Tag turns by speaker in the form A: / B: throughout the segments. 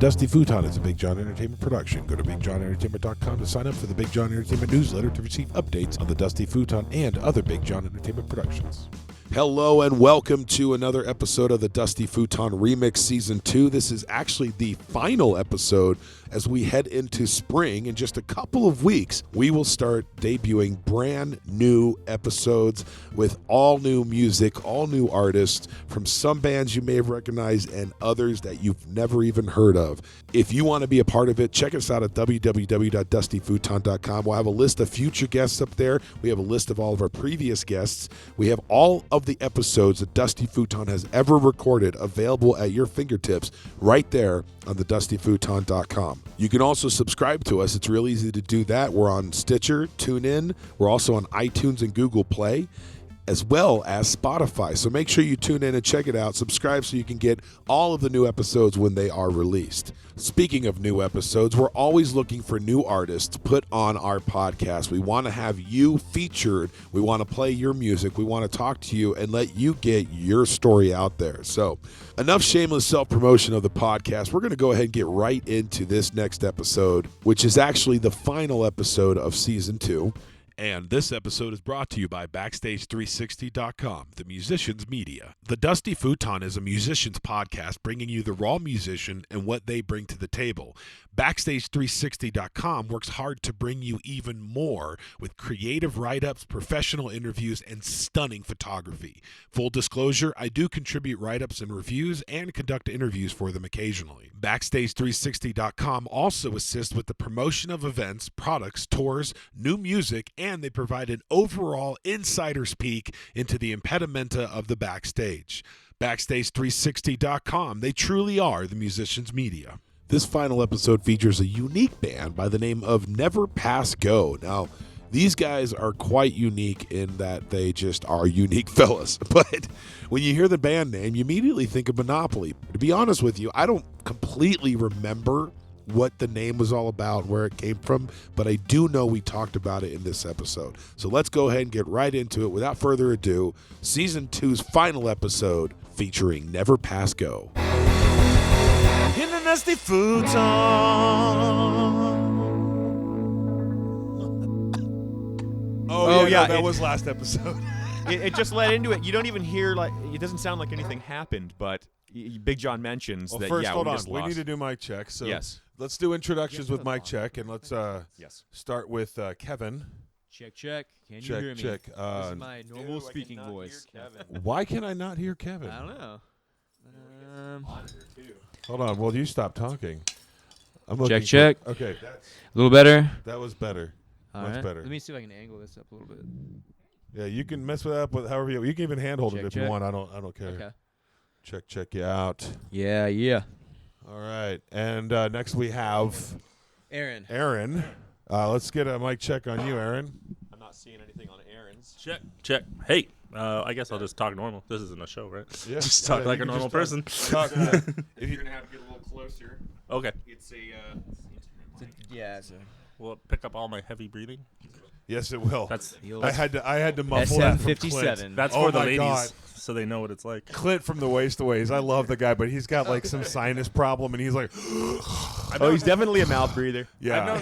A: Dusty Futon is a Big Jon Entertainment production. Go to BigJonEntertainment.com to sign up for the Big Jon Entertainment newsletter to receive updates on the Dusty Futon and other Big Jon Entertainment productions. Hello and welcome to another episode of the Dusty Futon REMIX Season 2. This is actually the final episode as we head into spring. In just a couple of weeks, we will start debuting brand new episodes with all new music, all new artists from some bands you may have recognized and others that you've never even heard of. If you want to be a part of it, check us out at www.dustyfuton.com. We'll have a list of future guests up there. We have a list of all of our previous guests. We have all of the episodes that Dusty Futon has ever recorded available at your fingertips right there on the dustyfuton.com. You can also subscribe to us. It's real easy to do that. We're on Stitcher, TuneIn. We're also on iTunes and Google Play, as well as Spotify. So make sure you tune in and check it out. Subscribe so you can get all of the new episodes when they are released. Speaking of new episodes, we're always looking for new artists to put on our podcast. We want to have you featured. We want to play your music. We want to talk to you and let you get your story out there. So enough shameless self-promotion of the podcast. We're going to go ahead and get right into this next episode, which is actually the final episode of Season 2. And this episode is brought to you by Backstage360.com, the musician's media. The Dusty Futon is a musician's podcast bringing you the raw musician and what they bring to the table. Backstage360.com works hard to bring you even more with creative write-ups, professional interviews, and stunning photography. Full disclosure, I do contribute write-ups and reviews and conduct interviews for them occasionally. Backstage360.com also assists with the promotion of events, products, tours, new music, and they provide an overall insider's peek into the impedimenta of the backstage. Backstage360.com, they truly are the musician's media. This final episode features a unique band by the name of Never Pass Go. Now, these guys are quite unique in that they just are unique fellas. But when you hear the band name, you immediately think of Monopoly. To be honest with you, I don't completely remember what the name was all about, where it came from, but I do know we talked about it in this episode. So let's go ahead and get right into it. Without further ado, Season 2's final episode featuring Never Pass Go.
B: In the Dusty Futon.
C: Oh yeah,
B: that
C: it
B: was last episode.
C: it just led into it. You don't even hear, like, it doesn't sound like anything happened, but Big Jon mentions that,
B: first,
C: yeah,
B: hold
C: we
B: on.
C: just
B: We
C: lost.
B: need to do mic check. So
C: Yes.
B: let's do introductions with mic check, and let's
C: Yes.
B: start with Kevin.
D: Check, check. Can you
B: Check,
D: hear me?
B: check.
D: This is my normal speaking voice.
B: Why can I not hear Kevin?
D: I don't know.
B: Hold on. Well, you stop talking. I'm
D: Check,
B: looking
D: check.
B: Okay,
D: A little better.
B: that was better.
D: All
B: Much
D: right.
B: better.
D: Let me see if I can angle this up a little bit.
B: Yeah, you can mess with that, but however you can even handhold it
D: Check,
B: if you
D: check.
B: want. I don't care.
D: Okay.
B: Check you out.
D: Yeah, yeah.
B: All right, and next we have
D: Aaron.
B: Aaron. Let's get a mic check on you, Aaron.
C: I'm not seeing anything on Aaron's.
E: Check. Hey, I guess I'll just talk normal. This isn't a show, right?
B: Yeah.
E: Just talk like
B: you
E: a
B: can
E: normal
B: just
E: person.
B: talk.
C: If you're going to have to get a little closer,
E: Okay.
C: it's a...
D: Yeah, it's
E: Will it pick up all my heavy breathing?
B: Yes, it will.
E: That's
B: I had to muffle that from Clint.
D: SM57.
E: that's
B: Oh
E: for the
B: my
E: ladies,
B: God.
E: so they know what it's like.
B: Clint from the Wastaways. I love the guy, but he's got like some sinus problem, and he's like,
C: Oh, he's definitely a mouth breather.
B: yeah.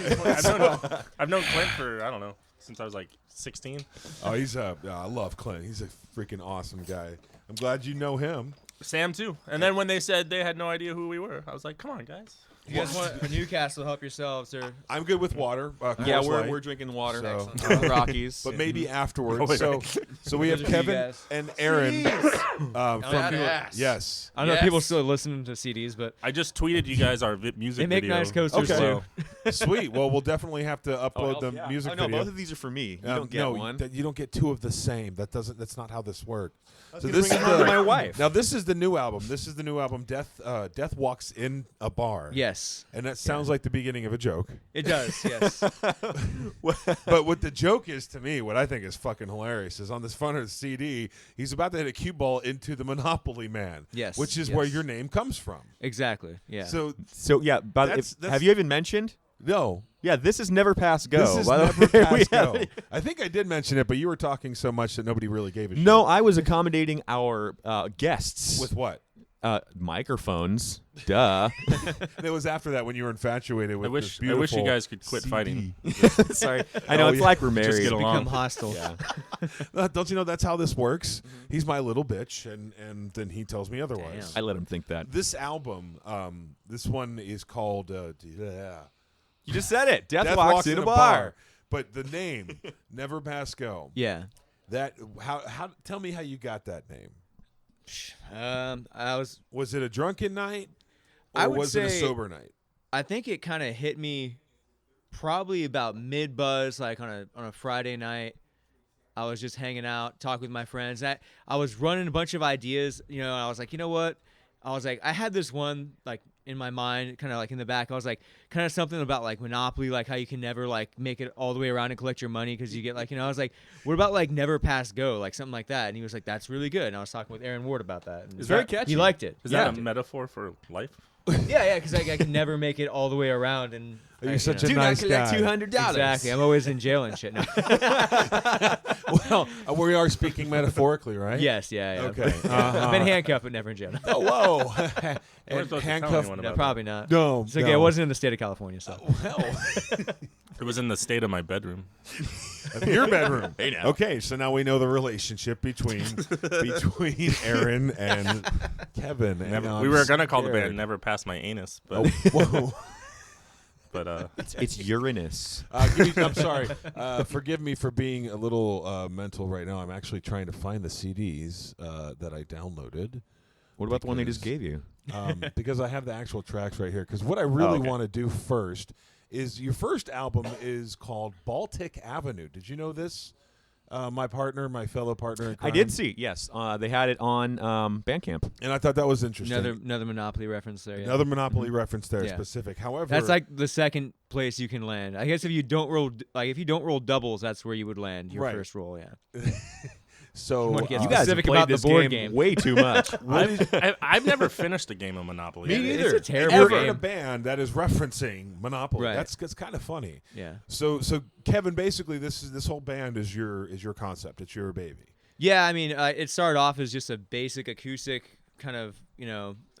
E: I've known Clint for, I don't know, since I was like 16.
B: Oh, I love Clint. He's a freaking awesome guy. I'm glad you know him.
E: Sam, too. And then when they said they had no idea who we were, I was like, come on, guys.
D: You guys want for Newcastle, help yourselves. Or
B: I'm good with water.
C: Yeah,
B: Coors Light,
C: we're drinking water.
B: So-
C: Rockies.
B: but maybe afterwards.
E: wait,
B: So we have
D: Those are for you
B: Kevin
D: guys.
B: and Aaron from
D: yes.
B: yes.
D: I don't know if
C: Yes.
D: people still listen to CDs, but
E: I just tweeted you guys our music
D: they make
E: video.
D: nice coasters
B: Okay.
D: too.
B: Sweet. Well, we'll definitely have to upload the music
C: Oh, no,
B: video.
C: both of these are for me. You don't get
B: no,
C: one.
B: You don't get two of the same. That's not how this works. So
C: gonna
B: this
C: bring
B: is
C: it home to my wife.
B: Now this is the new album. This is the new album. Death walks in a bar.
D: Yes,
B: And that sounds like the beginning of a joke.
D: it does. Yes.
B: But what the joke is to me, what I think is fucking hilarious, is on this front of the CD, he's about to hit a cue ball into the Monopoly Man.
D: Yes,
B: Which is
D: yes.
B: where your name comes from.
D: Exactly. Yeah.
B: So
C: So, yeah,
B: That's-
C: have you even mentioned?
B: no.
C: Yeah, this is Never Pass Go.
B: This is
C: By the
B: Never
C: way,
B: Pass
C: we
B: Go.
C: have-
B: I think I did mention it, but you were talking so much that nobody really gave a shit.
C: No, I was accommodating our guests.
B: With what?
C: Microphones. Duh.
B: And it was after that when you were infatuated with this
E: I wish you
B: beautiful
E: guys could quit
B: CD.
E: fighting.
C: Sorry. I know, it's like we're married.
E: Just get along.
D: Become hostile.
C: Yeah.
B: Don't you know that's how this works? He's my little bitch, and then he tells me otherwise.
C: I let him think that.
B: This album, this one is called
C: You just said it. Death, walks in a bar.
B: But the name, Never Pass Go.
D: Yeah.
B: That how tell me how you got that name. Was it a drunken night, or
D: I would
B: was it a
D: say-
B: sober night?
D: I think it kind of hit me probably about mid buzz, like on a Friday night. I was just hanging out, talking with my friends. I was running a bunch of ideas, and I was like, you know what? I was like, I had this one like in my mind, kind of like in the back. I was like, kind of something about like Monopoly, like how you can never like make it all the way around and collect your money because you get like, I was like, what about like never pass go, like something like that? And he was like, that's really good. And I was talking with Aaron Ward about that. And
E: Is
C: Very
E: that-
C: catchy.
D: he liked it.
E: Is
D: yeah.
E: that a metaphor for life?
D: Yeah, because I can never make it all the way around. And
B: You're such a
C: Do
B: nice
C: not collect
B: guy.
C: $200.
D: Exactly. I'm always in jail and shit. No.
B: Well, we are speaking metaphorically, right?
D: Yes, yeah.
B: Okay.
D: I've been handcuffed, but never in jail.
B: Oh, whoa.
E: We're
B: And
E: supposed to tell
B: handcuffed.
E: anyone
D: No,
E: about
D: probably not.
B: No,
D: It's okay.
B: no.
D: I wasn't in the state of California, so.
B: Well,
E: that. It was in the state of my bedroom.
B: your bedroom.
C: Hey, now.
B: Okay, so now we know the relationship between Aaron and Kevin. And
E: We were gonna call the
B: scared.
E: band "Never Past My Anus,"
B: Oh,
E: but
B: whoa.
C: It's Uranus.
B: I'm sorry. Forgive me for being a little mental right now. I'm actually trying to find the CDs that I downloaded.
C: What about the one they just
B: Because-
C: gave you?
B: Because I have the actual tracks right here. Because what I really
C: okay.
B: want to do first is your first album is called Baltic Avenue. Did you know this? My fellow partner in crime.
C: I did see. Yes, they had it on Bandcamp.
B: And I thought that was interesting.
D: Another Monopoly reference there. Yeah.
B: Another Monopoly reference there
D: Yeah.
B: specific. However,
D: That's like the second place you can land. I guess if you don't roll doubles, that's where you would land your
B: Right.
D: first roll. Yeah.
B: so.
D: wanna get
C: You
D: Uh,
C: guys
D: specific
C: have played
D: about the
C: this
D: board
C: game
D: game.
C: way too much.
E: I've never finished a game of Monopoly.
B: Me
D: Yeah,
B: neither.
D: it's a terrible
B: You're
D: game.
B: in a band that is referencing Monopoly.
D: Right.
B: That's kind of funny.
D: Yeah.
B: So Kevin, basically, this whole band is your concept. It's your baby.
D: Yeah, I mean, it started off as just a basic acoustic kind of,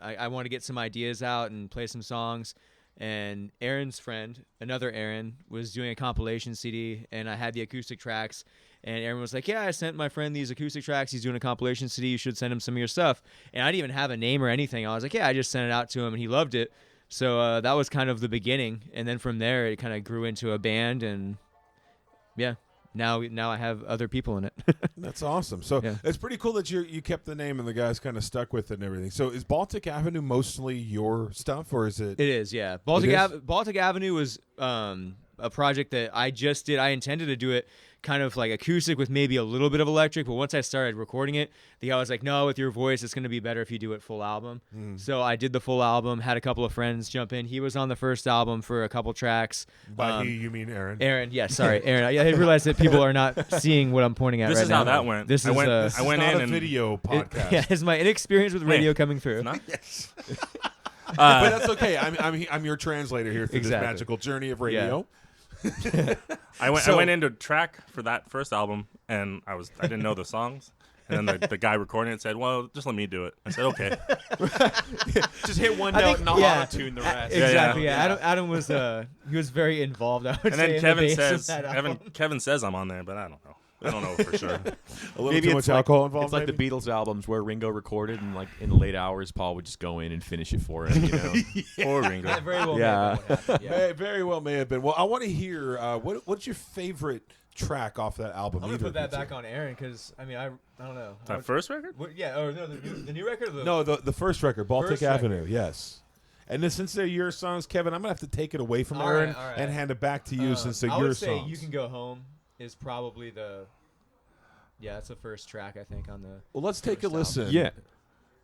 D: I want to get some ideas out and play some songs. And Aaron's friend, another Aaron, was doing a compilation CD, and I had the acoustic tracks. And Aaron was like, yeah, I sent my friend these acoustic tracks. He's doing a compilation CD. You should send him some of your stuff. And I didn't even have a name or anything. I was like, yeah, I just sent it out to him, and he loved it. So that was kind of the beginning. And then from there, it kind of grew into a band. And, yeah, now I have other people in it.
B: That's awesome. So
D: Yeah.
B: it's pretty cool that you kept the name and the guys kind of stuck with it and everything. So is Baltic Avenue mostly your stuff, or is it?
D: It is, yeah. Baltic Avenue was a project that I just did. I intended to do it kind of like acoustic with maybe a little bit of electric, but once I started recording it, the guy was like, no, with your voice, it's going to be better if you do it full album. So I did the full album, had a couple of friends jump in. He was on the first album for a couple tracks.
B: By he, you mean Aaron?
D: Aaron, yeah, sorry, Aaron. I realized that people are not seeing what I'm pointing at
E: This
D: right
E: is
D: now.
E: how that went.
D: This
E: I
D: is
E: went-
B: This
E: I
B: is
E: went
B: not
E: in
B: a
E: and-
B: video podcast.
D: yeah, it's my inexperience with radio coming through.
E: Not?
B: But that's okay. I'm your translator here through
D: Exactly.
B: this magical journey of radio.
E: I
B: So-
E: went into track for that first album, and I didn't know the songs. And then the guy recording it said, "Well, just let me do it." I said, "Okay."
C: Just hit one
D: I
C: note
D: think-
C: and not
D: yeah.
C: auto-tune the rest.
D: Exactly. Yeah. Adam was he was very involved. I would
E: And
D: say,
E: then
D: in
E: Kevin
D: the bass of
E: says,
D: that album.
E: Kevin says I'm on there, but I don't know. I don't know for sure.
B: A little
C: Maybe
B: too
C: it's
B: much
C: like,
B: alcohol involved.
C: It's like the
B: maybe?
C: Beatles albums where Ringo recorded, and like in the late hours, Paul would just go in and finish it for him. You know?
E: Or Ringo.
D: That very well
C: Yeah.
D: may have been what happened, yeah.
B: Very well may have been. Well, I want to hear what's your favorite track off that album?
D: I'm gonna
B: Either
D: put that
B: of you
D: back
B: two.
D: on Aaron because I mean I don't know.
E: That first record?
D: Yeah. Oh no, the new record. Or the,
B: No, the first record, Baltic
D: First record.
B: Avenue. Yes. And then since they're your songs, Kevin, I'm gonna have to take it away from
D: All
B: Aaron
D: right, all right.
B: and hand it back to you since they're
D: I
B: your
D: would say
B: songs.
D: "You Can Go Home" is probably the. Yeah, that's the first track I think on the
B: Well, let's take a
D: First album.
B: listen.
C: Yeah.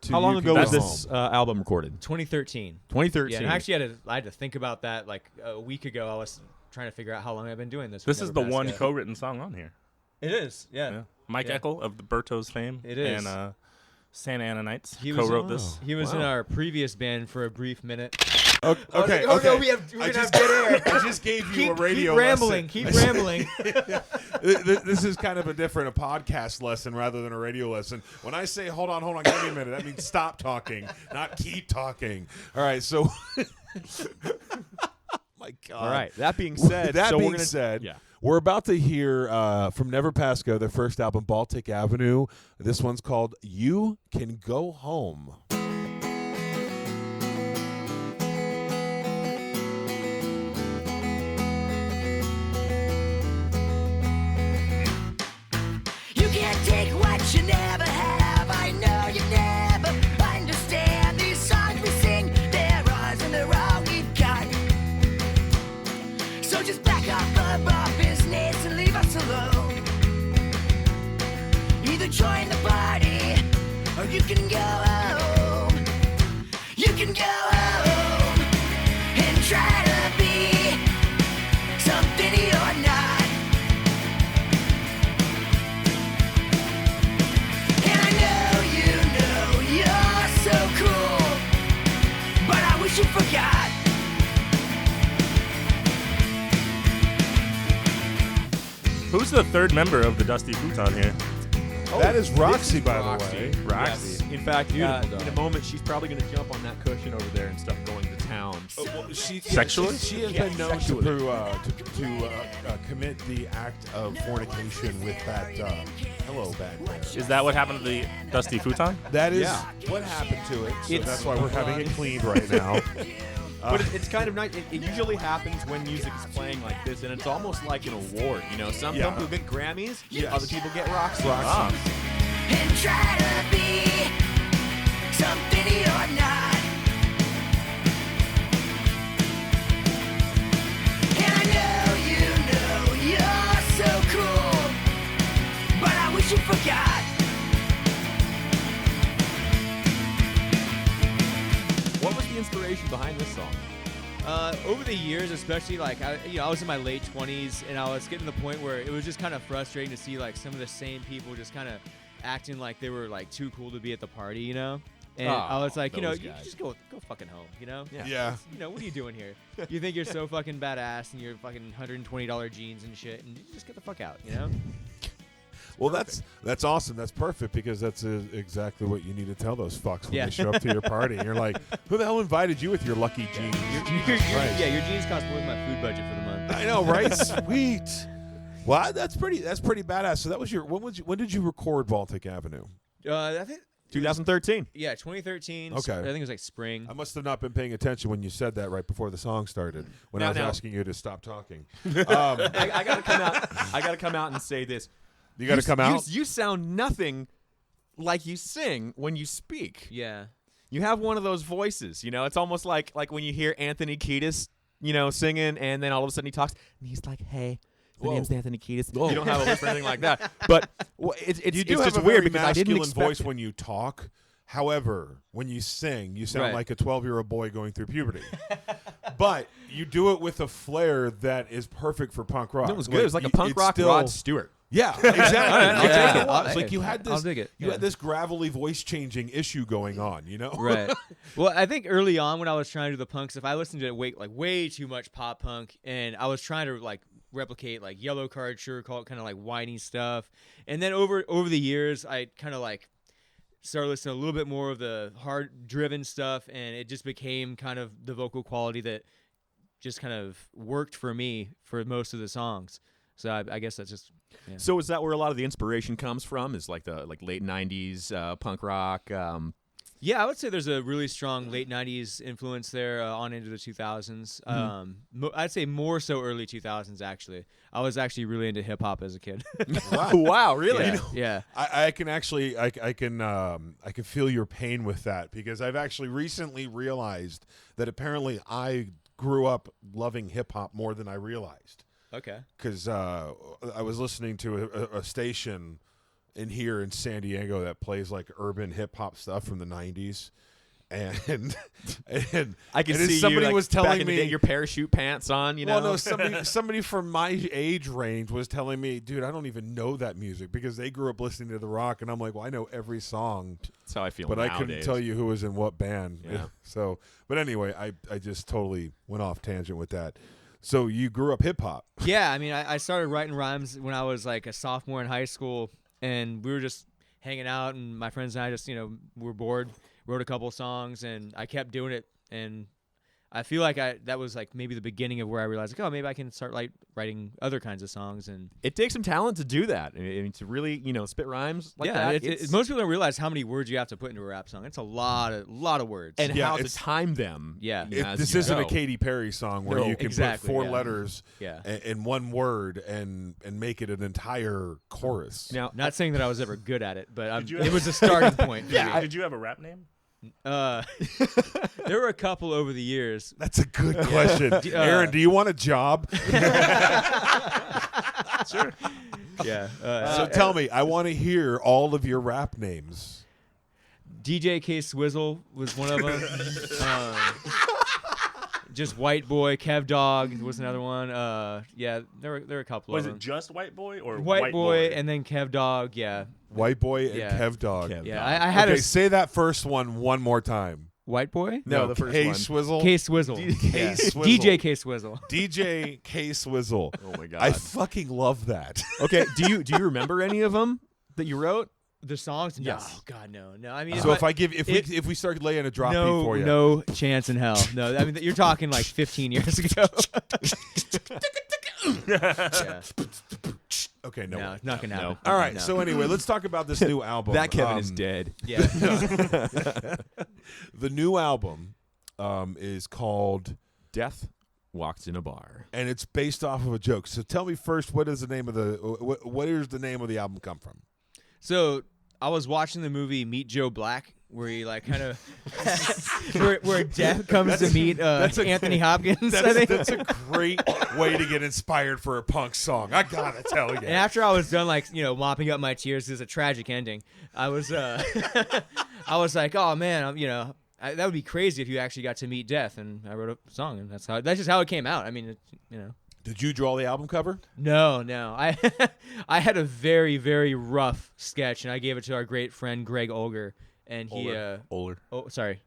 B: to
C: How long
B: You
C: ago
B: Can
C: was
B: Go
C: this
B: Home.
C: album recorded?
D: 2013.
C: 2013.
D: Yeah, and actually I had to think about that like a week ago. I was trying to figure out how long I've been doing this.
E: This
D: with
E: is the
D: Never
E: one
D: Pass Go.
E: co-written song on here.
D: It is. Yeah.
E: Yeah. Mike
D: Yeah.
E: Eckel of the Bertos fame.
D: It is.
E: And Santa Ana Nights.
D: He was,
E: Co-wrote this.
D: He was in
B: Wow.
D: our previous band for a brief minute.
B: Okay.
D: Oh,
B: okay.
D: no, we're gonna have dead air.
B: I just gave you a radio
D: keep rambling.
B: lesson.
D: Keep rambling.
B: This is kind of a podcast lesson rather than a radio lesson. When I say hold on, give me a minute, that means stop talking, not keep talking. All right, so my God.
C: All right. That being said,
B: that
C: so
B: being
C: we're gonna,
B: said,
C: yeah.
B: we're about to hear from Never Pass Go, their first album, Baltic Avenue. This one's called You Can Go Home.
F: You can't take what you never have. I know you never understand these songs we sing. They're ours and they're all we've got. So just back off of our business and leave us alone. Either join the party or you can go home. You can go home and try to be something you're not. And I know you're so cool, but I wish you forgot.
E: Who's the third member of the Dusty Futon here?
B: That is Roxy, by
C: Roxy.
B: the way.
C: Yes. In fact, in
B: Beautiful
C: a moment, she's probably going to jump on that cushion over there and start going to town.
E: Sexually?
B: She has been known to commit the act of fornication with that hello bag.
E: Is that what happened to the Dusty Futon?
B: That is
C: Yeah.
B: what happened to it. So
C: It's-
B: that's why we're having it cleaned right now.
C: But it's kind of nice. It usually happens when music is playing like this, and it's almost like an award. You know, some
B: Yeah.
C: people get Grammys,
B: Yes.
C: other people get Roxy.
E: Ah.
F: And try to be something you're not. And I know you're so cool, but I wish you forgot.
C: What was the inspiration behind this song?
D: Over the years, especially like I was in my late 20s, and I was getting to the point where it was just kind of frustrating to see like some of the same people just kind of acting like they were like too cool to be at the party, you know. And I was like,
C: those
D: you
C: guys.
D: just go fucking home, you know.
B: Yeah.
D: You know, what are you doing here? You think you're so fucking badass and you're fucking $120 jeans and shit, and you just get the fuck out, you know.
B: Well, that's awesome. That's perfect because that's exactly what you need to tell those fucks when
D: Yeah.
B: they show up to your party. And you're like, who the hell invited you with your lucky jeans?
D: Yeah, your jeans cost more than my food budget for the month.
B: I know, right? Sweet. Well, that's pretty badass. So that was when did you record Baltic Avenue?
D: I think
C: 2013.
D: yeah, 2013.
B: Okay.
D: I think it was like spring.
B: I must have not been paying attention when you said that right before the song started when I was asking you to stop talking.
C: I gotta come out. I gotta come out and say this.
B: You got to come out?
C: You sound nothing like you sing when you speak.
D: Yeah.
C: You have one of those voices, you know. It's almost like when you hear Anthony Kiedis, you know, singing, and then all of a sudden he talks, and he's like, "Hey, my name's Anthony Kiedis."
B: Whoa.
C: You don't have a voice or anything like that, but it's
B: You do
C: it's
B: have
C: just
B: a
C: weird
B: very
C: because I didn't
B: masculine
C: expect
B: voice when you talk. However, when you sing, you sound
D: Right.
B: like a 12-year-old boy going through puberty. But you do it with a flair that is perfect for punk rock.
C: It was good. It was like a punk
B: it's
C: rock
B: still-
C: Rod Stewart.
B: Yeah, exactly.
D: I'll take
B: That's
D: it.
B: what it was.
D: I'll-
B: Like you had this,
D: I'll dig it.
B: you had this gravelly voice changing issue going on. You know,
D: Right. Well, I think early on when I was trying to do the punk stuff, I listened to way too much pop punk, and I was trying to like replicate like Yellow Card, Sure Call, kind of like whiny stuff. And then over the years, I kind of like started listening to a little bit more of the hard driven stuff, and it just became kind of the vocal quality that just kind of worked for me for most of the songs. So I guess that's just. Yeah.
C: So is that where a lot of the inspiration comes from? Is like the late '90s punk rock?
D: Yeah, I would say there's a really strong late 90s influence there on into the 2000s. I'd say more so early 2000s, actually. I was actually really into hip-hop as a kid.
C: Wow, really?
D: Yeah. Yeah.
B: I can actually I can feel your pain with that because I've actually recently realized that apparently I grew up loving hip hop more than I realized.
D: Okay.
B: Because I was listening to a station in here in San Diego that plays like urban hip hop stuff from the 90s. and
C: I can
B: and
C: see
B: somebody
C: you, like,
B: was
C: back
B: telling
C: in the
B: me
C: day, your parachute pants on. You know,
B: Well, no, somebody from my age range was telling me, dude, I don't even know that music because they grew up listening to The Rock, and I'm like, well, I know every song,
C: that's how I feel.
B: but I
C: nowadays.
B: couldn't tell you who was in what band.
C: Yeah.
B: So, but anyway, I just totally went off tangent with that. So you grew up hip hop.
D: Yeah, I mean, I started writing rhymes when I was like a sophomore in high school, and we were just hanging out, and my friends and I just, were bored, wrote a couple songs, and I kept doing it, and I feel like that was like maybe the beginning of where I realized, like, oh, maybe I can start like writing other kinds of songs. And
C: It takes some talent to do that. I mean, to really, spit rhymes like that.
D: most people don't realize how many words you have to put into a rap song. It's a lot of words.
C: And
B: Yeah,
C: how to
B: it's-
C: time them.
D: Yeah.
C: as
B: This
C: you
B: isn't a
C: go.
B: Katy Perry song where
C: No,
B: you can
D: exactly,
B: put 4
D: yeah.
B: letters
D: Yeah.
B: in one word and make it an entire chorus.
C: Now,
D: Not saying that I was ever good at it, but
E: Did you
D: it
E: ever-
D: was a starting point. For
E: Did,
D: me.
E: did you have a rap name?
D: There were a couple over the years.
B: That's a good question. Aaron, do you want a job?
E: Sure.
D: Yeah.
B: So tell me, I want to hear all of your rap names.
D: DJ K Swizzle was one of them. Just White Boy, Kev Dog was another one. Yeah, there were a couple
E: Was
D: of
E: it
D: them.
E: just White Boy or
D: White Boy and then Kev Dog. Yeah,
B: White Boy and
D: Yeah.
B: Kev Dog.
C: Kev.
D: yeah. I had
B: Okay,
D: a
B: say that first one more time.
D: White Boy.
C: No, the first
B: K
C: one.
B: Swizzle.
D: K Swizzle.
B: K Swizzle.
D: DJ K Swizzle.
B: DJ K Swizzle.
C: Oh my God.
B: I fucking love that.
C: Okay, do you remember any of them that you wrote?
D: The songs?
C: Yes.
D: No, God, no. I mean,
B: So if we start laying a drop beat
D: no,
B: for you,
D: no chance in hell. No, I mean, you're talking like 15 years ago. Yeah.
B: okay, no.
D: No,
B: way.
D: it's not gonna happen.
B: All right.
D: No.
B: So anyway, let's talk about this new album.
C: That Kevin is dead.
D: Yeah.
B: The new album is called,
C: Death walks in a bar.
B: and it's based off of a joke. So tell me first, what is the name of what is the name of the album come from?
D: So I was watching the movie Meet Joe Black, where he like kind of where death comes to meet Anthony Hopkins. I think.
B: That's a great way to get inspired for a punk song. I gotta tell you.
D: And after I was done, like mopping up my tears, 'cause it's a tragic ending. I was I was like, oh man, that would be crazy if you actually got to meet death. And I wrote a song, and that's just how it came out. I mean,
B: Did you draw the album cover?
D: No. I had a very, very rough sketch, and I gave it to our great friend Greg Olger, and he
E: Oler.
D: oh, sorry,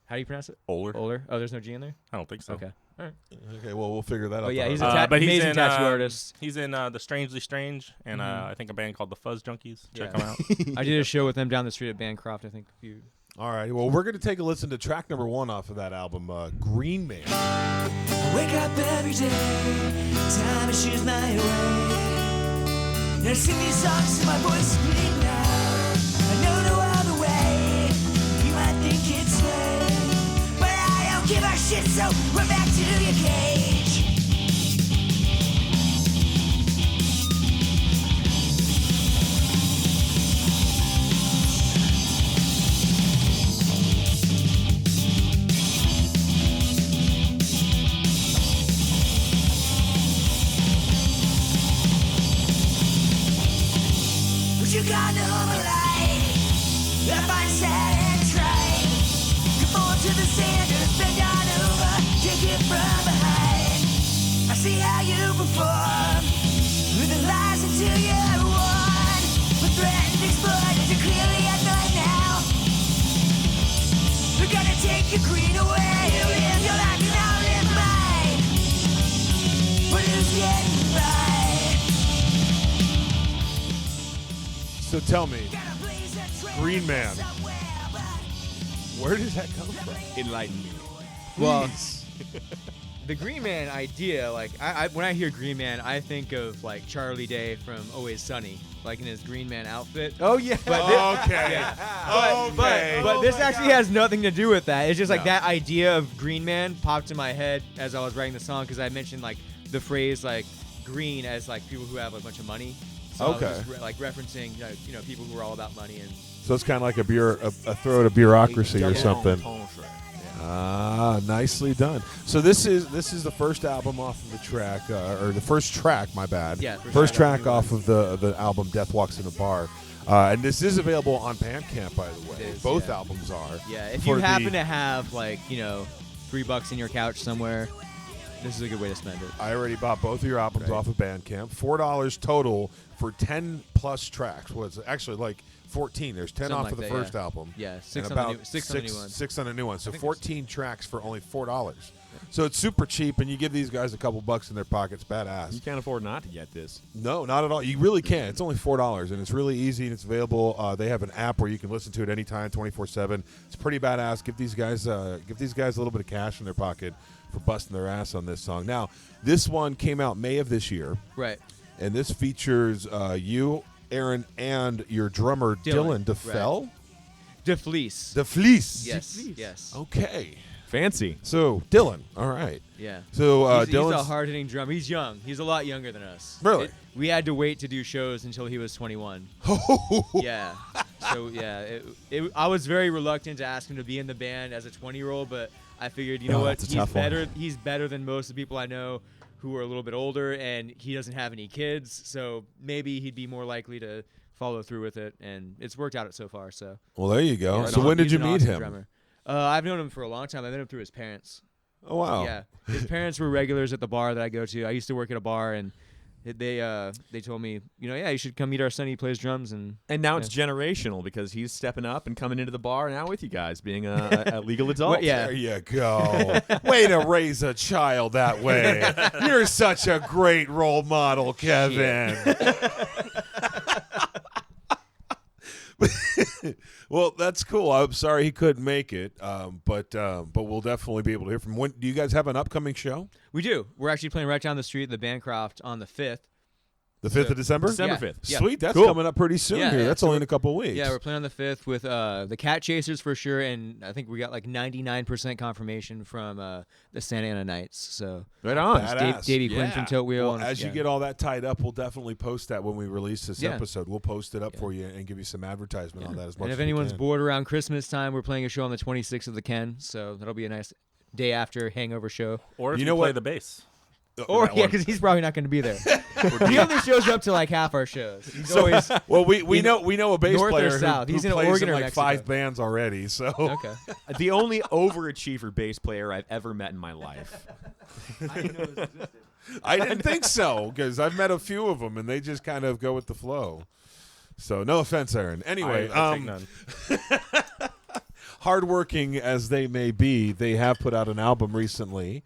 D: how do you pronounce it?
E: Oler.
D: Olger. Oh, there's no G in there.
E: I don't think so.
D: Okay. All right.
B: Okay, well we'll figure that out.
D: Oh yeah, he's
B: a
D: a
E: but he's
D: amazing
E: in,
D: tattoo artist.
E: He's in The Strangely Strange and I think a band called the Fuzz Junkies. Check
D: Yeah.
E: them out.
D: I did a show with them down the street at Bancroft. I think a few.
B: All right. Well, we're gonna take a listen to track number 1 off of that album, Green Man.
F: I wake up every day, time to choose my way. I sing these songs till my voice is bleeding loud. I know no other way. You might think it's lame, but I don't give a shit, so run back to your cage. You got no light. I find sad and trite. Conform to the standards, bend on over, take it from behind. I see how you perform with the lies until you're one. With threatened exploiters, you're clearly at night now. They're gonna take your green away. You live your life and I'll live mine. But who's getting by?
B: So tell me, Green Man, where does that come from?
C: Enlighten me.
D: Well, the Green Man idea, like I when I hear Green Man, I think of like Charlie Day from Always Sunny, like in his Green Man outfit.
C: Oh yeah.
D: But
B: Okay. Okay.
D: But this actually has nothing to do with that. It's just like that idea of Green Man popped in my head as I was writing the song, because I mentioned like the phrase like green as like people who have a bunch of money. So
B: Okay.
D: I was like referencing people who are all about money. And
B: So it's kind of like a throw to bureaucracy or something. Ah, nicely done. So this is the first album off of the track, or the first track, my bad.
D: Yeah,
B: First track
D: track
B: off of the album Death Walks in a Bar. And this is available on Bandcamp, by the way.
D: It is,
B: Both
D: yeah.
B: albums are.
D: Yeah, if
B: For
D: you
B: the-
D: happen to have like $3 in your couch somewhere, this is a good way to spend it.
B: I already bought both of your albums off of Bandcamp. $4 total for 10 plus tracks. Was actually like 14. There's 10
D: Something
B: off
D: like
B: of the
D: that,
B: first
D: yeah.
B: album.
D: Yeah,
B: and
D: six on
B: about
D: the new, six on the new one.
B: 6 on the new one. So
D: think
B: 14 tracks for only $4. So it's super cheap, and you give these guys a couple bucks in their pockets. Badass.
C: You can't afford not to get this.
B: No, not at all. You really can. It's only $4, and it's really easy, and it's available. They have an app where you can listen to it anytime, 24/7. It's pretty badass. Give these guys a little bit of cash in their pocket for busting their ass on this song. Now, this one came out May of this year,
D: Right.
B: and this features you, Aaron, and your drummer Dylan
D: Dylan,
B: DeFell.
D: DeFleece.
B: DeFleece.
D: Yes. Yes.
B: Okay.
C: Fancy.
B: So Dylan. All right.
D: Yeah.
B: So
D: He's a
B: Dylan's
D: hard-hitting drummer. He's young. He's a lot younger than us.
B: Really?
D: We had to wait to do shows until he was 21. Yeah. So yeah, I was very reluctant to ask him to be in the band as a 20-year-old, but I figured, you know what,
B: that's a tough one.
D: He's better than most of the people I know who are a little bit older, and he doesn't have any kids, so maybe he'd be more likely to follow through with it, and it's worked out so far. So.
B: Well, there you go.
D: Yeah,
B: So when did
D: he's
B: you
D: an
B: meet
D: awesome
B: him?
D: drummer. I've known him for a long time. I met him through his parents.
B: Oh wow.
D: Yeah, his parents were regulars at the bar that I go to. I used to work at a bar, and they told me, you should come meet our son. He plays drums, and
C: And now it's generational because he's stepping up and coming into the bar now with you guys, being a legal adult.
D: Well, yeah.
B: There you go. Way to raise a child that way. You're such a great role model, Kevin. Well, that's cool. I'm sorry he couldn't make it, but we'll definitely be able to hear from him. When do you guys have an upcoming show?
D: we do. We're actually playing right down the street at the Bancroft on the 5th.
B: The 5th of December?
C: December
D: Yeah.
C: 5th.
D: Yeah.
B: Sweet. That's
C: Cool.
B: coming up pretty soon
D: Yeah,
B: here.
D: yeah.
B: That's
D: So
B: only in a couple weeks.
D: Yeah, we're playing on the 5th with the Cat Chasers for sure, and I think we got like 99% confirmation from the Santa Ana Knights. So
C: Right on.
B: Badass.
D: Davey Quinn
C: Yeah.
D: from Tote Wheel.
B: Well,
D: and,
B: as you
D: yeah.
B: get all that tied up, we'll definitely post that when we release this
D: Yeah.
B: episode. We'll post it up for you and give you some advertisement on that as much
D: And
B: as
D: if anyone's
B: we can.
D: bored around Christmas time, we're playing a show on the 26th of the Ken, so that'll be a nice day after hangover show.
E: Or if
B: You
E: you
B: know
E: play
B: what?
E: the bass.
D: Or
B: That
D: yeah,
B: one.
D: because he's probably not going to be there. He only shows up to like half our shows. He's always
B: Well, we know a bass
D: North or
B: player
D: south?
B: who
D: He's in
B: plays
D: Oregon
B: in
D: or
B: like
D: Mexico?
B: 5 bands already. So
D: okay.
C: The only overachiever bass player I've ever met in my life.
B: I didn't think so because I've met a few of them and they just kind of go with the flow. So no offense, Aaron. Anyway,
E: I take none.
B: hardworking as they may be, they have put out an album recently,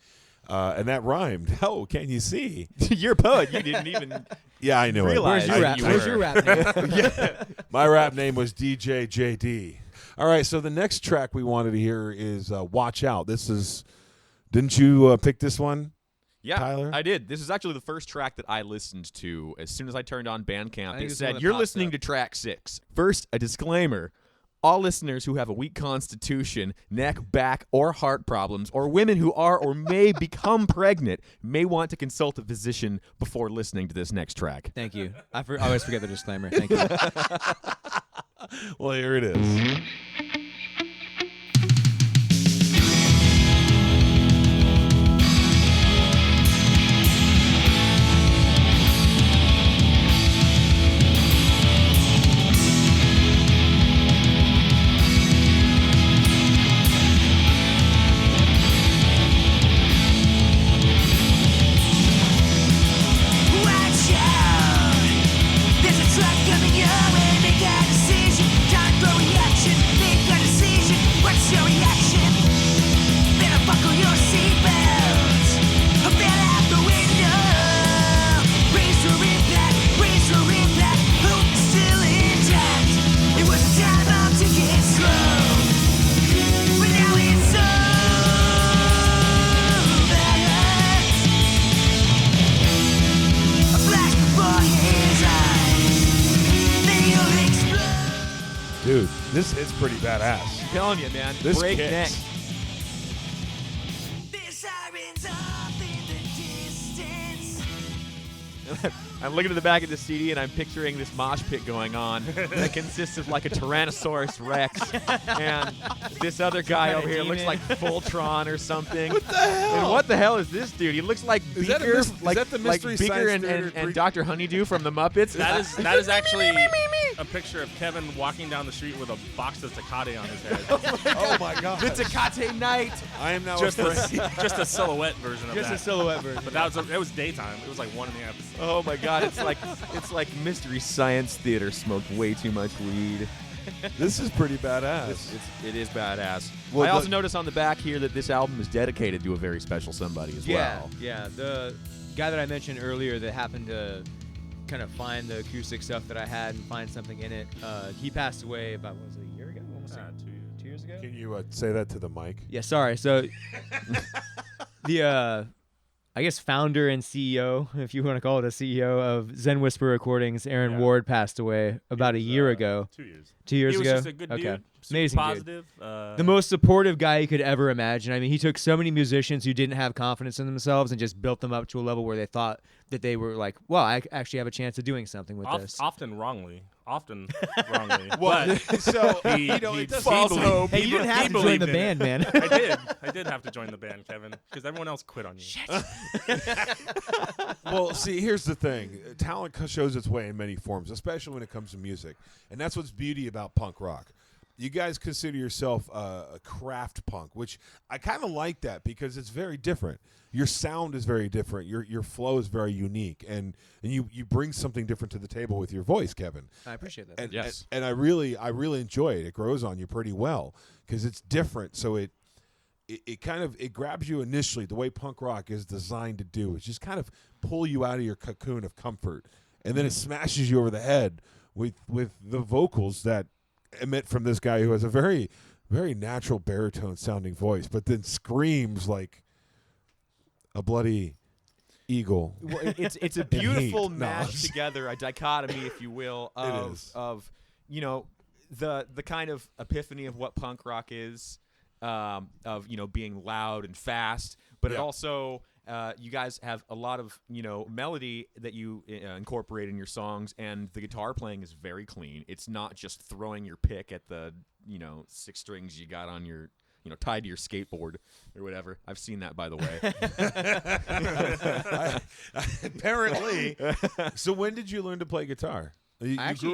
B: and that rhymed. Oh, can you see?
C: You're a poet. You didn't even.
B: Yeah, I knew
C: Realize
B: it.
C: Where's your
B: I-
C: rap-
B: I-
D: Where's your rap name?
B: My rap name was DJ JD. All right, so the next track we wanted to hear is "Watch Out." This is. Didn't you pick this one?
C: Yeah,
B: Tyler?
C: I did. This is actually the first track that I listened to as soon as I turned on Bandcamp.
D: think
C: It
D: it's the one
C: said,
D: that
C: "You're
D: pops
C: listening
D: up."
C: to track 6." First, a disclaimer. All listeners who have a weak constitution, neck, back, or heart problems, or women who are or may become pregnant may want to consult a physician before listening to this next track.
D: Thank you. I always forget the disclaimer. Thank you.
B: Well, here it is.
F: Watch out! There's a truck coming your way. Make a decision. Time for reaction. Make a decision. What's your reaction? Better buckle your seatbelts. Fell out the window. Brace for impact. Brace for impact. Hope is still intact. It was a time out to get slow, but now it's over. A flash before his eyes, then he'll explode.
B: Dude, this is pretty badass.
C: I'm telling you, man.
B: This
C: Break
B: kicks.
C: neck.
F: The sirens off in the distance.
C: I'm looking at the back of the CD and I'm picturing this mosh pit going on that consists of like a Tyrannosaurus Rex and this other guy
D: Kinda
C: over here looks
D: demon.
C: like Voltron or something. What the hell? And what the hell is this dude? He looks like
A: Is that a
C: Beaker,
A: mys- is
C: like,
A: that the
C: like
A: Mystery
C: Beaker
A: Science Theater
C: and
A: pre-
C: Dr. Honeydew from the Muppets.
E: That is actually a picture of Kevin walking down the street with a box of Tecate on his head.
A: Oh my God!
C: the Tecate Knight.
A: I am now
E: just,
A: afraid.
E: just a silhouette version of
D: Just a
E: that.
D: silhouette version.
E: But it was daytime. It was like 1 in the afternoon.
C: Oh my God! It's like Mystery Science Theater smoked way too much weed.
A: This is pretty badass.
C: It is badass.
A: Well,
C: I also
A: but-
C: notice on the back here that this album is dedicated to a very special somebody as well.
D: Yeah, the guy that I mentioned earlier that happened to kind of find the acoustic stuff that I had and find something in it, he passed away about, what was it, a year ago? Almost 2 years ago?
A: Can you say that to the mic?
D: Yeah, sorry. So the I guess founder and CEO, if you want to call it a CEO of Zen Whisper Recordings, Aaron
E: Yeah.
D: Ward passed away about a year ago.
E: 2 years.
D: 2 years
E: He was
D: ago.
E: just a good
D: okay.
E: dude. Super
D: Amazing dude.
E: positive.
D: The most supportive guy you could ever imagine. I mean, he took so many musicians who didn't have confidence in themselves and just built them up to a level where they thought that they were like, well, I actually have a chance of doing something with this.
E: Often wrongly. Often wrongly.
A: Well,
E: But
A: so
E: he,
A: you know,
E: he,
A: it doesn't-
E: he
A: False
E: believed-
A: hope.
D: Hey,
E: he
D: you didn't
E: be-
D: have
E: he
D: to join
E: believed
D: the
E: in
D: band,
E: it.
D: man.
E: I did have to join the band, Kevin, because everyone else quit on you.
A: Well, see, here's the thing. Talent shows its way in many forms, especially when it comes to music. And that's what's beauty about punk rock. You guys consider yourself a craft punk, which I kind of like that because it's very different. Your sound is very different. Your flow is very unique, and you bring something different to the table with your voice, Kevin.
D: I appreciate that.
A: And,
C: Yes.
A: and I really enjoy it. It grows on you pretty well because it's different. So it kind of grabs you initially the way punk rock is designed to do. It's just kind of pull you out of your cocoon of comfort, and then it smashes you over the head with the vocals that emit from this guy who has a very, very natural baritone sounding voice, but then screams like a bloody eagle.
C: Well, it's a
A: And
C: beautiful
A: heat.
C: mash
A: No.
C: together, a dichotomy, if you will,
A: is.
C: of you know the kind of epiphany of what punk rock is, of being loud and fast, but it
A: Yeah.
C: also you guys have a lot of melody that you incorporate in your songs, and the guitar playing is very clean. It's not just throwing your pick at the 6 strings you got on your tied to your skateboard or whatever. I've seen that, by the way.
A: Apparently. So when did you learn to play guitar? You
D: Actually-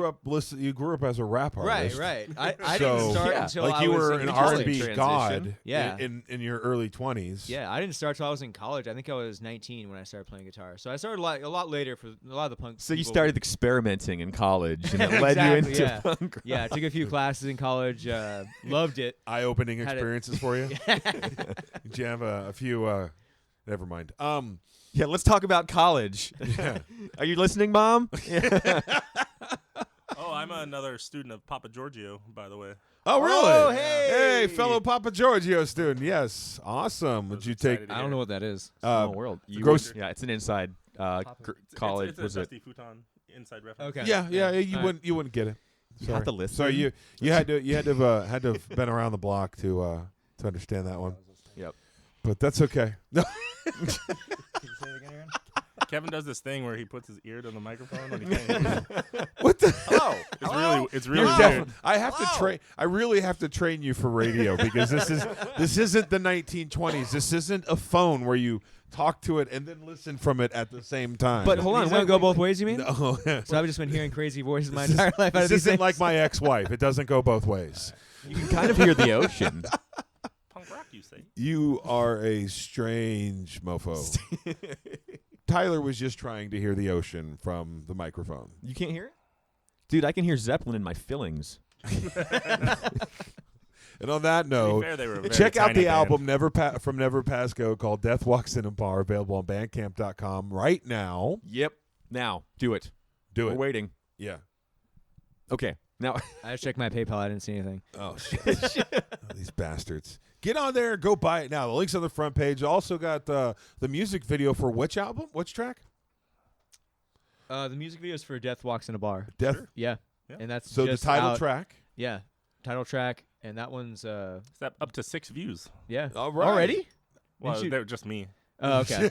A: grew up as a rap artist.
D: Right. I
A: So,
D: didn't start
C: yeah.
D: until
A: Like
D: I
A: you
D: was
A: were
D: in
A: an
D: college.
A: R&B
C: transition.
A: god
D: Yeah.
A: in your early 20s.
D: Yeah, I didn't start till I was in college. I think I was 19 when I started playing guitar. So I started a lot later for a lot of the punk.
C: So you
D: people.
C: started experimenting in college, and it led you
D: Exactly,
C: into
D: yeah.
C: punk rock.
D: Yeah, I took a few classes in college. Loved it.
A: Eye-opening
D: Had it-
A: experiences for you? Did you have a few never mind.
C: Yeah, let's talk about college.
A: Yeah.
C: Are you listening, Mom?
E: Oh, I'm another student of Papa Giorgio, by the way.
A: Oh, really?
C: Oh, hey!
A: Hey, fellow Papa Giorgio student. Yes. Awesome. Would
E: Was
A: you
E: excited
A: take
E: to
D: I don't know what that is.
C: Small world.
A: gross-
C: Yeah, it's an inside college.
E: It's a
C: Was it?
E: Dusty Futon inside reference.
D: Okay.
A: Yeah, you
D: All right.
A: wouldn't get it.
C: You have to listen.
A: So you had to have been around the block to understand that one.
C: Yep.
A: But that's okay. No.
E: Kevin does this thing where he puts his ear to the microphone when he can't hear you.
A: What the
E: It's really
A: You're
E: weird.
A: I have to train. I really have to train you for radio because this isn't the 1920s. This isn't a phone where you talk to it and then listen from it at the same time.
D: But hold on,
C: These
D: won't
C: don't
D: go both ways, you mean?
A: no,
D: So I've just been hearing crazy voices my entire life. Out of
A: this
D: these
A: isn't
D: things.
A: like my ex-wife. It doesn't go both ways.
C: You can kind of hear the ocean.
E: Punk rock, you say?
A: You are a strange mofo. Tyler was just trying to hear the ocean from the microphone.
C: You can't hear it? Dude, I can hear Zeppelin in my fillings.
A: And on that
E: To
A: note,
E: be fair, they were a very
A: check out
E: tiny
A: the
E: band.
A: album from Never Pass Go called Death Walks in a Bar, available on Bandcamp.com right now.
C: Yep. Now, do it.
A: Do
C: We're
A: it.
C: waiting.
A: Yeah.
C: Okay. Now,
D: I checked my PayPal. I didn't see anything.
A: Oh, shit. Oh, these bastards. Get on there and go buy it now. The link's on the front page. Also got the music video for which album? Which track?
D: The music video is for Death Walks in a Bar.
A: Death.
D: Yeah.
E: Yeah.
D: And that's
A: So the
D: just
A: title
D: out-
A: track.
D: Yeah, title track, and that one's
E: Is that up to 6 views?
D: yeah.
A: All right.
D: Already?
E: Well,
D: you-
E: they're just me.
D: Oh, okay.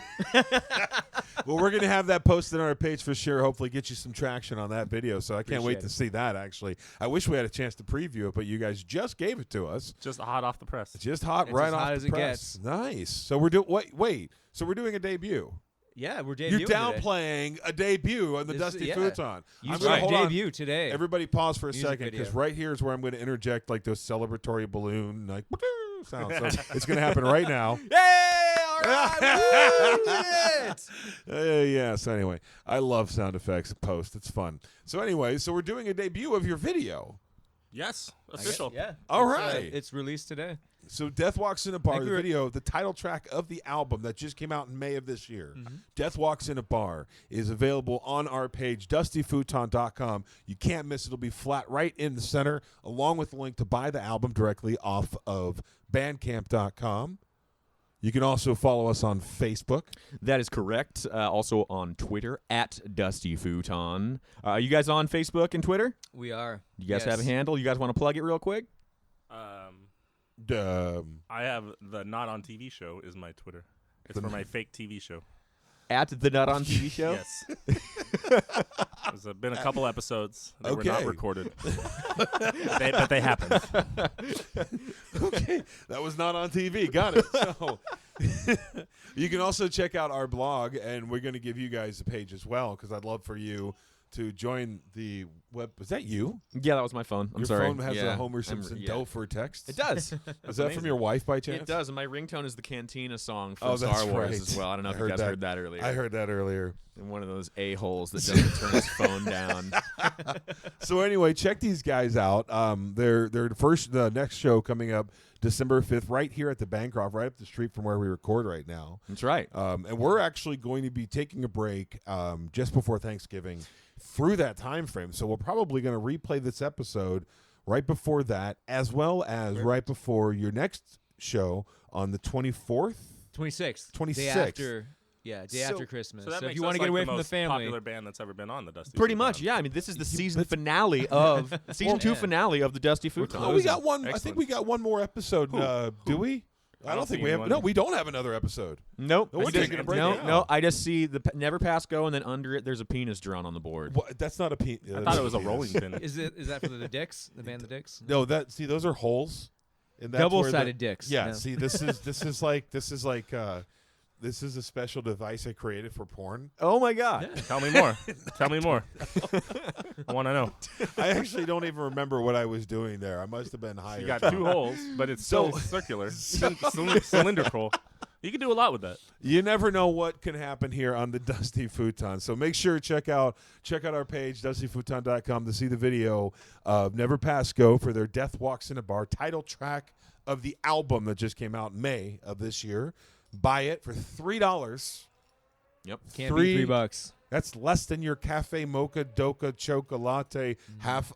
B: Well, we're going to have that posted on our page for sure. Hopefully get you some traction on that video. So I can't wait to see that, actually. I wish we had a chance to preview it, but you guys just gave it to us.
E: Just hot off the press.
B: Just hot
D: It's
B: right
D: as
B: off
D: hot
B: the
D: as it
B: press.
D: gets.
B: Nice. So we're doing wait. So we're doing a debut.
D: Yeah, we're debuting
B: You're
D: today.
B: downplaying a debut on the
D: This-
B: Dusty
D: yeah.
B: Futon.
D: You
B: I'm
D: saw
B: gonna hold on.
D: debut today.
B: Everybody pause for a
D: Music
B: second, because
D: video.
B: right here is where I'm going to interject like those celebratory balloon like sound. So it's going to happen right now.
C: Hey, all right.
B: Yeah. So anyway, I love sound effects post. It's fun. So anyway, so we're doing a debut of your video.
E: Yes, official.
D: Yeah.
B: All
D: It's,
B: right.
D: it's released today.
B: So Death Walks in a Bar,
D: think
B: the
D: we were-
B: video, the title track of the album that just came out in May of this year.
D: Mm-hmm.
B: Death Walks in a Bar is available on our page, dustyfuton.com. You can't miss it. It'll be flat right in the center, along with the link to buy the album directly off of bandcamp.com. You can also follow us on Facebook.
C: That is correct. Also on Twitter at Dusty Futon. You guys on Facebook and Twitter?
D: We are.
C: You guys have a handle? You guys want to plug it real quick?
E: I have the Not on TV show is my Twitter. It's for my fake TV show.
C: At the Nut on TV show?
E: Yes. There's been a couple episodes that were not
B: Okay.
E: recorded, but they happened.
B: Okay, that was not on TV. Got it. So you can also check out our blog, and we're going to give you guys a page as well, because I'd love for you to join the web. Was that you?
C: Yeah, that was my phone. I'm
B: Your
C: sorry.
B: phone has
C: yeah.
B: a Homer Simpson
C: yeah.
B: Dofer text.
C: It does.
B: Is that from your wife by chance?
C: It does. And my ringtone is the Cantina song from
B: Oh, that's
C: Star Wars
B: right.
C: as well. I don't know
B: I
C: if you
B: heard
C: guys
B: that.
C: heard that earlier.
B: I heard that earlier.
C: And one of those a-holes that doesn't turn his phone down.
B: So anyway, check these guys out. They're the next show coming up December 5th, right here at the Bancroft, right up the street from where we record right now.
C: That's right.
B: And we're actually going to be taking a break just before Thanksgiving through that time frame. So we're probably going to replay this episode right before that, as well as right before your next show on the 24th.
D: 26th.
B: 26th.
D: Day after. Yeah, day
B: So-
D: after Christmas.
E: So that
D: if
E: makes
D: you
E: us
D: want to get
E: like
D: away
E: the
D: from the
E: most
D: family.
E: popular band that's ever been on the Dusty.
C: Pretty
E: Futon.
C: much, yeah. I mean, this is the season finale of season 2
D: Yeah.
C: finale of the Dusty Futon.
B: Oh, we got one. I think
E: Excellent.
B: we got one more episode. Do we? I don't think we have.
E: one.
B: No, we don't have another episode.
C: Nope.
B: No, we're
C: I just-
B: taking a break
C: no,
B: now.
C: no. I just see the Never Pass Go, and then under it, there's a penis drawn on the board.
B: What? That's not a penis.
E: I thought it was a rolling pin.
D: Is that for the Dicks? The band The Dicks?
B: No, those are holes. And that's where
D: Double-sided dicks.
B: Yeah.
D: No.
B: See, this is a special device I created for porn.
C: Oh my God!
E: Tell me more. Tell me more. I want to know.
B: I actually don't even remember what I was doing there. I must have been high.
E: You
B: or
E: got
B: something.
E: 2 holes, but it's still circular, cylindrical. You can do a lot with that.
B: You never know what can happen here on the Dusty Futon. So make sure to check out our page, dustyfuton.com, to see the video of Never Pass Go for their Death Walks in a Bar title track of the album that just came out in May of this year. Buy it for $3.
C: Yep.
D: Can't be $3.
B: That's less than your cafe mocha doca chocolate latte half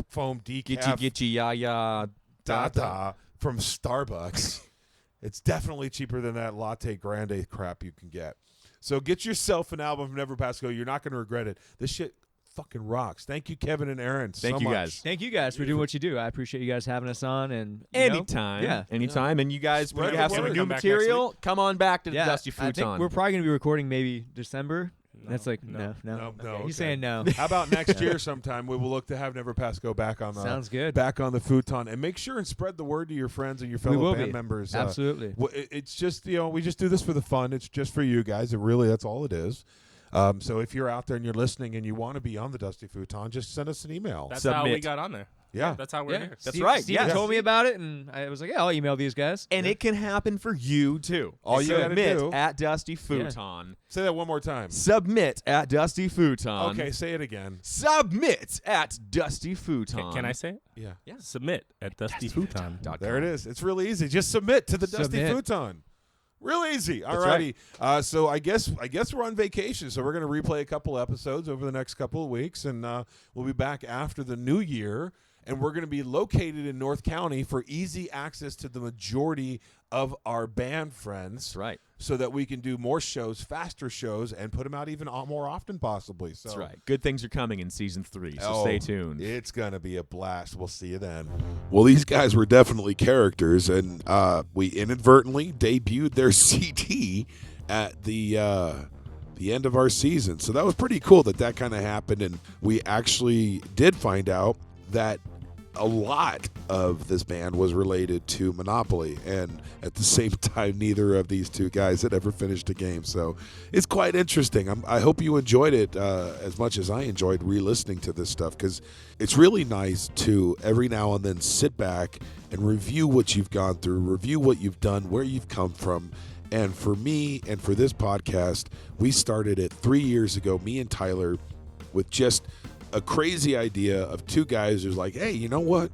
B: foam decaf
C: Gitchy ya
B: da from Starbucks. It's definitely cheaper than that latte grande crap you can get. So get yourself an album from Never Pass Go. You're not going to regret it. This shit fucking rocks. Thank you, Kevin and Aaron.
C: Thank
B: so
C: you,
B: much.
C: guys.
D: Thank you guys for doing what you do. I appreciate you guys having us on. And you know,
C: Anytime.
D: yeah.
C: Anytime. And you guys, when
B: Spread
C: you
B: the
C: have some
B: word.
C: new
E: Come back next
C: material, come on back to the
D: Yeah,
C: Dusty
D: I think
C: Futon.
D: we're probably going to be recording maybe December. That's like
E: no.
D: no.
B: No,
D: Okay, He's
B: okay.
D: saying no.
B: How about next year sometime we will look to have Never Pass Go back on the
D: Sounds good.
B: back on the futon, and make sure and spread the word to your friends and your
D: We
B: fellow
D: will
B: band
D: be.
B: members.
D: Absolutely.
B: It's just we just do this for the fun. It's just for you guys. That's all it is. So if you're out there and you're listening and you want to be on the Dusty Futon, just send us an email.
E: That's how we
C: Submit.
E: got on there.
B: Yeah.
E: That's how we're
D: Yeah.
E: here.
C: That's
D: Steve,
C: right,
D: Steve
C: yes.
D: told me about it, and I was like, yeah, I'll email these guys.
C: and it can happen for you, too.
B: All you gotta
C: Submit
B: do-
C: at Dusty Futon.
B: Say that one more time.
C: Submit at Dusty Futon.
B: Okay, say it again.
C: Submit at Dusty Futon.
E: Can I say it?
B: Yeah.
E: Submit at dustyfuton.com.
B: There it is. It's really easy. Just submit to the Dusty
D: Submit.
B: Futon. Real easy.
C: That's
B: Alrighty. So I guess we're on vacation. So we're going to replay a couple episodes over the next couple of weeks, and we'll be back after the new year. And we're going to be located in North County for easy access to the majority of our band friends.
C: That's right.
B: So that we can do more shows, faster shows, and put them out even more often, possibly. So
C: That's right. Good things are coming in season 3, so
B: Oh,
C: stay tuned.
B: It's going to be a blast. We'll see you then.
A: Well, these guys were definitely characters, and we inadvertently debuted their CD at the end of our season. So that was pretty cool that kind of happened, and we actually did find out that a lot of this band was related to Monopoly, and at the same time, neither of these two guys had ever finished a game. So it's quite interesting. I hope you enjoyed it as much as I enjoyed re-listening to this stuff, because it's really nice to every now and then sit back and review what you've gone through, review what you've done, where you've come from. And for me and for this podcast, we started it 3 years ago, me and Tyler, with just a crazy idea of two guys who's like, hey, you know what?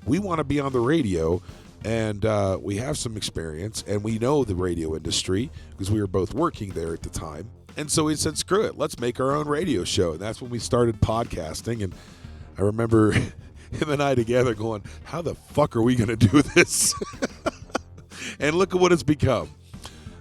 A: We want to be on the radio, and we have some experience, and we know the radio industry because we were both working there at the time. And so we said, screw it, let's make our own radio show. And that's when we started podcasting. And I remember him and I together going, how the fuck are we going to do this? And look at what it's become.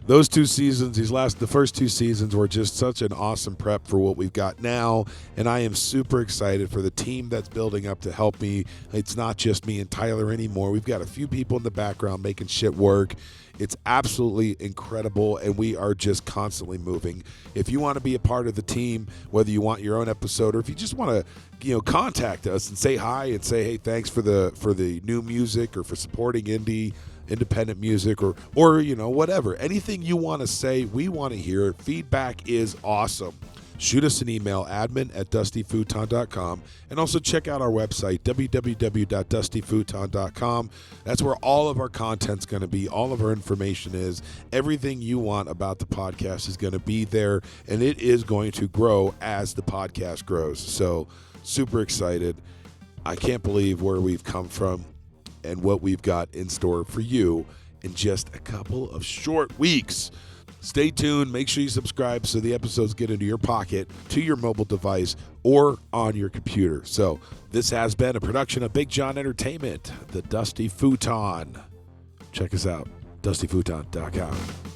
A: Those 2 seasons, the first 2 seasons were just such an awesome prep for what we've got now, and I am super excited for the team that's building up to help me. It's not just me and Tyler anymore. We've got a few people in the background making shit work. It's absolutely incredible, and we are just constantly moving. If you want to be a part of the team, whether you want your own episode or if you just want to, contact us and say hi and say, hey, thanks for the new music or for supporting independent music or whatever. Anything you want to say, we want to hear it. Feedback is awesome. Shoot us an email, admin@dustyfuton.com, and also check out our website, www.dustyfuton.com. That's where all of our content's going to be, all of our information is. Everything you want about the podcast is going to be there, and it is going to grow as the podcast grows. So super excited. I can't believe where we've come from and what we've got in store for you in just a couple of short weeks. Stay tuned. Make sure you subscribe so the episodes get into your pocket, to your mobile device, or on your computer. So this has been a production of Big Jon Entertainment, the Dusty Futon. Check us out, dustyfuton.com.